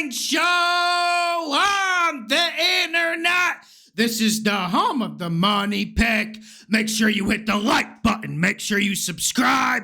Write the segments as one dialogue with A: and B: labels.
A: betting show on the internet. This is the home of the money pick. Make sure you hit the like button. Make sure you subscribe.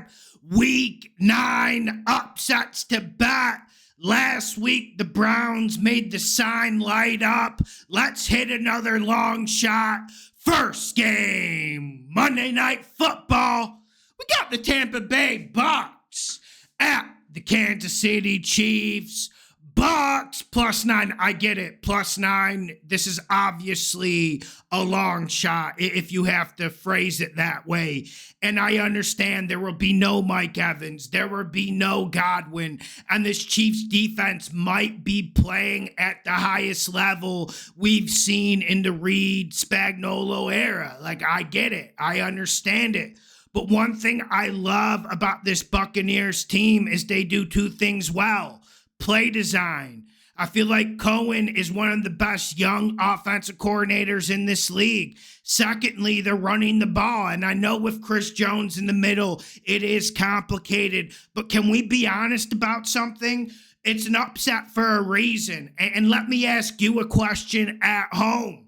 A: Week 9 upsets to bet. Last week, the Browns made the sign light up. Let's hit another long shot. First game, Monday Night Football. We got the Tampa Bay Bucks at the Kansas City Chiefs. Bucks +9. I get it. +9. This is obviously a long shot if you have to phrase it that way. And I understand there will be no Mike Evans. There will be no Godwin. And this Chiefs defense might be playing at the highest level we've seen in the Reed Spagnuolo era. Like, I get it. I understand it. But one thing I love about this Buccaneers team is they do two things well. Play design. I feel like Cohen is one of the best young offensive coordinators in this league. Secondly, they're running the ball. And I know with Chris Jones in the middle, it is complicated. But can we be honest about something? It's an upset for a reason. And let me ask you a question at home.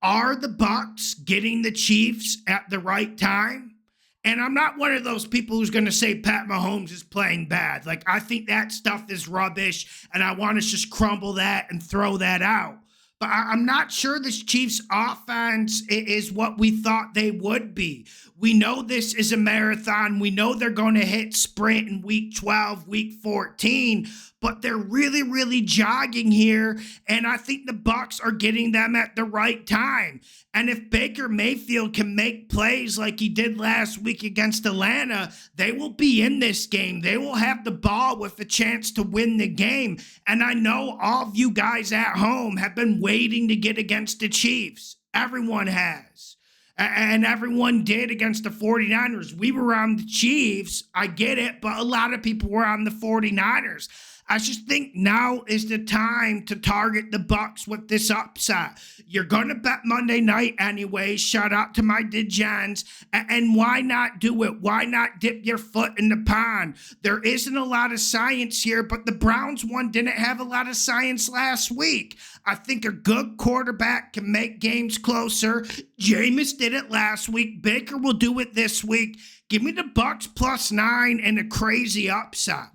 A: Are the Bucs getting the Chiefs at the right time? And I'm not one of those people who's going to say Pat Mahomes is playing bad. Like, I think that stuff is rubbish, and I want to just crumble that and throw that out. But I'm not sure this Chiefs offense is what we thought they would be. We know this is a marathon. We know they're going to hit sprint in week 12, week 14, but they're really, really jogging here. And I think the Bucs are getting them at the right time. And if Baker Mayfield can make plays like he did last week against Atlanta, they will be in this game. They will have the ball with a chance to win the game. And I know all of you guys at home have been waiting to get against the Chiefs. Everyone has. And everyone did against the 49ers. We were on the Chiefs. I get it, but a lot of people were on the 49ers. I just think now is the time to target the Bucs with this upset. You're going to bet Monday night anyway. Shout out to my degens. And why not do it? Why not dip your foot in the pond? There isn't a lot of science here, but the Browns one didn't have a lot of science last week. I think a good quarterback can make games closer. Jameis did it last week. Baker will do it this week. Give me the Bucs +9 and a crazy upset.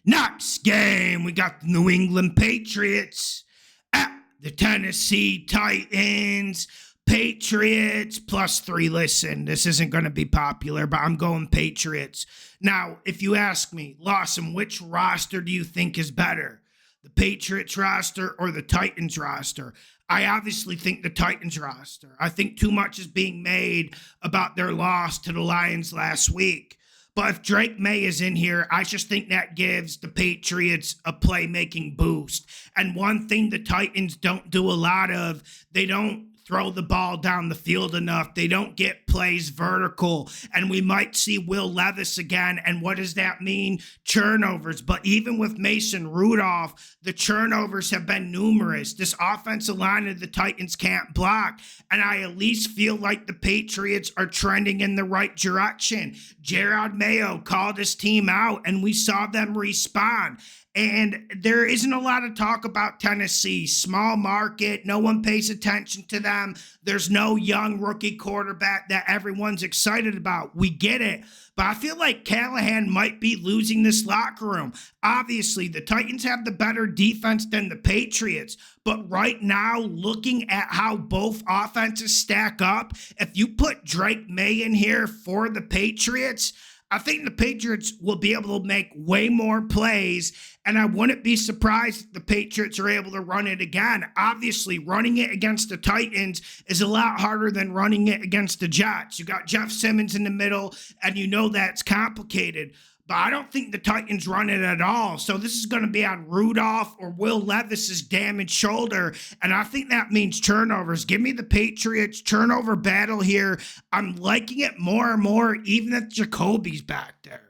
A: Next game, we got the New England Patriots at the Tennessee Titans. Patriots +3. Listen, this isn't going to be popular, but I'm going Patriots. Now, if you ask me, Lawson, which roster do you think is better? The Patriots roster or the Titans roster? I obviously think the Titans roster. I think too much is being made about their loss to the Lions last week. But if Drake May is in here, I just think that gives the Patriots a playmaking boost. And one thing the Titans don't do a lot of, they don't throw the ball down the field enough. They don't get plays vertical. And we might see Will Levis again. And what does that mean? Turnovers. But even with Mason Rudolph, the turnovers have been numerous. This offensive line of the Titans can't block. And I at least feel like the Patriots are trending in the right direction. Gerard Mayo called his team out, and we saw them respond. And there isn't a lot of talk about Tennessee. Small market. No one pays attention to them. There's no young rookie quarterback that everyone's excited about. We get it. But I feel like Callahan might be losing this locker room. Obviously, the Titans have the better defense than the Patriots. But right now, looking at how both offenses stack up, if you put Drake May in here for the Patriots, I think the Patriots will be able to make way more plays, and I wouldn't be surprised if the Patriots are able to run it again. Obviously, running it against the Titans is a lot harder than running it against the Jets. You got Jeff Simmons in the middle, and you know that's complicated. But I don't think the Titans run it at all. So this is going to be on Rudolph or Will Levis's damaged shoulder. And I think that means turnovers. Give me the Patriots turnover battle here. I'm liking it more and more, even if Jacoby's back there.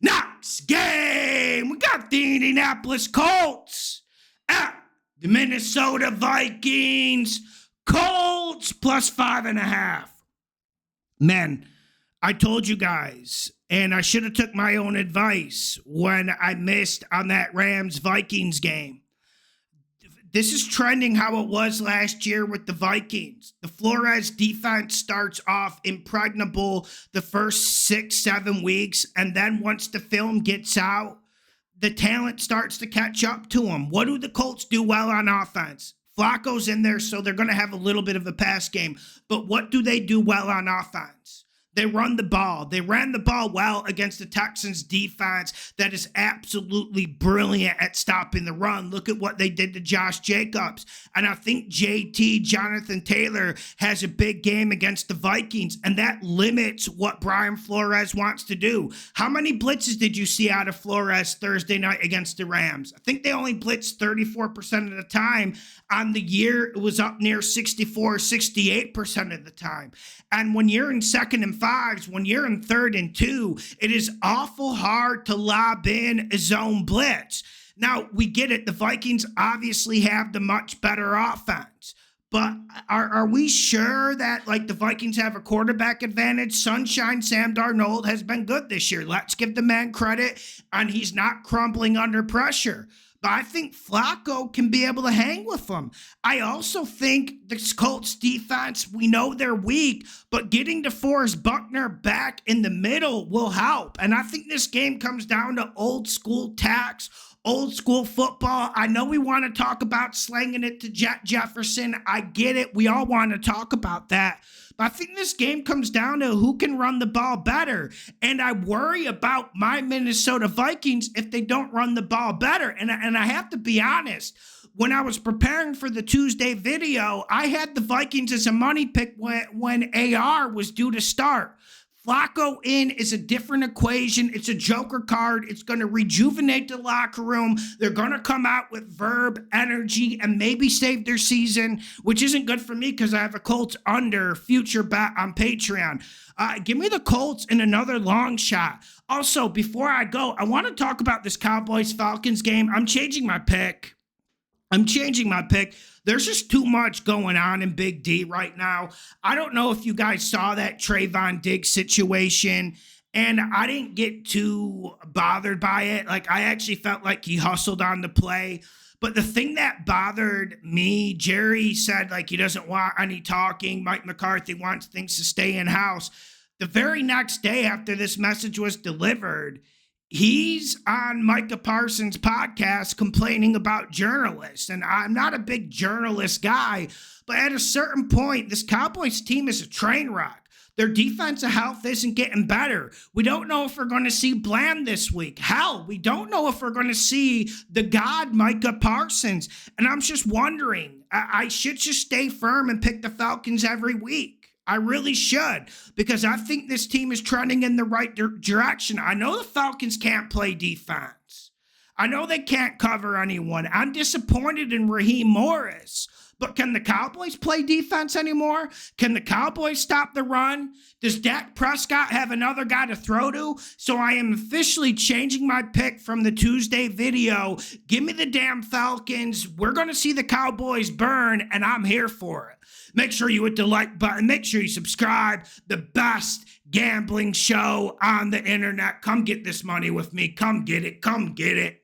A: Next game, we got the Indianapolis Colts at the Minnesota Vikings. Colts +5.5. Man, I told you guys, and I should have took my own advice when I missed on that Rams-Vikings game. This is trending how it was last year with the Vikings. The Flores defense starts off impregnable the first 6-7 weeks, and then once the film gets out, the talent starts to catch up to them. What do the Colts do well on offense? Flacco's in there, so they're going to have a little bit of a pass game. But what do they do well on offense? They run the ball. They ran the ball well against the Texans defense that is absolutely brilliant at stopping the run. Look at what they did to Josh Jacobs. And I think JT, Jonathan Taylor, has a big game against the Vikings, and that limits what Brian Flores wants to do. How many blitzes did you see out of Flores Thursday night against the Rams? I think they only blitzed 34% of the time. On the year, it was up near 64, 68% of the time. And when you're in 2nd and 5s, when you're in 3rd and 2, it is awful hard to lob in a zone blitz. Now, we get it. The Vikings obviously have the much better offense. But are we sure that, like, the Vikings have a quarterback advantage? Sunshine Sam Darnold has been good this year. Let's give the man credit, and he's not crumbling under pressure. But I think Flacco can be able to hang with them. I also think the Colts defense, we know they're weak, but getting DeForest Buckner back in the middle will help. And I think this game comes down to old school tacks, old school football. I know we want to talk about slanging it to Jet Jefferson. I get it. We all want to talk about that. But I think this game comes down to who can run the ball better. And I worry about my Minnesota Vikings if they don't run the ball better. And I have to be honest, when I was preparing for the Tuesday video, I had the Vikings as a money pick when AR was due to start. Flacco in is a different equation. It's a joker card. It's going to rejuvenate the locker room. They're going to come out with verb, energy, and maybe save their season, which isn't good for me because I have a Colts under future bet on Patreon. Give me the Colts in another long shot. Also, before I go, I want to talk about this Cowboys-Falcons game. I'm changing my pick. There's just too much going on in Big D right now. I don't know if you guys saw that Trayvon Diggs situation, and I didn't get too bothered by it. Like, I actually felt like he hustled on the play. But the thing that bothered me, Jerry said, like, he doesn't want any talking. Mike McCarthy wants things to stay in-house. The very next day after this message was delivered, he's on Micah Parsons' podcast complaining about journalists. And I'm not a big journalist guy, but at a certain point, this Cowboys team is a train wreck. Their defensive health isn't getting better. We don't know if we're going to see Bland this week. Hell, we don't know if we're going to see the god Micah Parsons. And I'm just wondering, I should just stay firm and pick the Falcons every week. I really should, because I think this team is trending in the right direction. I know the Falcons can't play defense. I know they can't cover anyone. I'm disappointed in Raheem Morris. But can the Cowboys play defense anymore? Can the Cowboys stop the run? Does Dak Prescott have another guy to throw to? So I am officially changing my pick from the Tuesday video. Give me the damn Falcons. We're going to see the Cowboys burn, and I'm here for it. Make sure you hit the like button. Make sure you subscribe. The best gambling show on the internet. Come get this money with me. Come get it. Come get it.